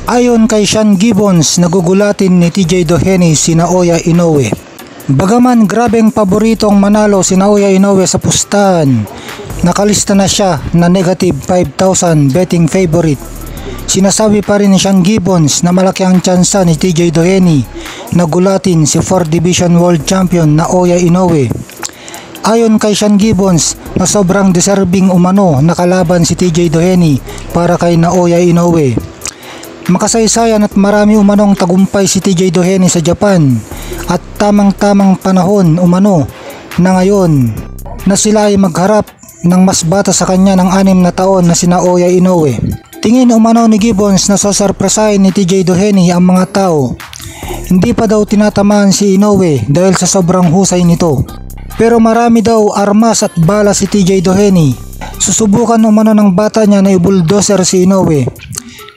Ayon kay Sean Gibbons, nagugulatin ni TJ Doheny si Naoya Inoue. Bagaman grabeng paboritong manalo si Naoya Inoue sa pustahan, nakalista na siya na negative 5,000 betting favorite. Sinasabi pa rin ni Sean Gibbons na malaki ang tsansa ni TJ Doheny na gulatin si 4 Division World Champion Naoya Inoue. Ayon kay Sean Gibbons na sobrang deserving umano na kalaban si TJ Doheny para kay Naoya Inoue. Makasaysayan at marami umanong tagumpay si TJ Doheny sa Japan at tamang-tamang panahon umano na ngayon na sila ay magharap ng mas bata sa kanya ng 6 na taon na si Naoya Inoue. Tingin umano ni Gibbons na sasurpresahin ni TJ Doheny ang mga tao. Hindi pa daw tinatamaan si Inoue dahil sa sobrang husay nito. Pero marami daw armas at bala si TJ Doheny. Susubukan umano ng bata niya na i-bulldozer si Inoue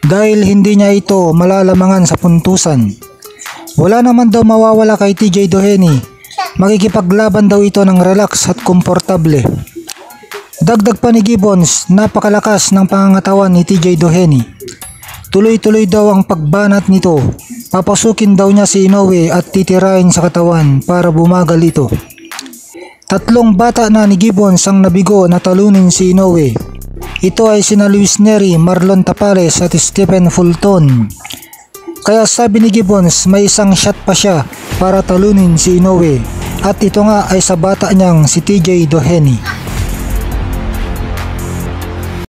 dahil hindi niya ito malalamangan sa puntusan. Wala naman daw mawawala kay TJ Doheny. Makikipaglaban daw ito ng relax at komportable. Dagdag pa ni Gibbons, napakalakas ng pangangatawan ni TJ Doheny. Tuloy-tuloy daw ang pagbanat nito. Papasukin daw niya si Inoue at titirahin sa katawan para bumagal ito. 3 bata na ni Gibbons ang nabigo na talunin si Inoue. Ito ay sina Luis Nery, Marlon Tapales at Stephen Fulton. Kaya sabi ni Gibbons may isang shot pa siya para talunin si Inoue at ito nga ay sa bata niyang si TJ Doheny.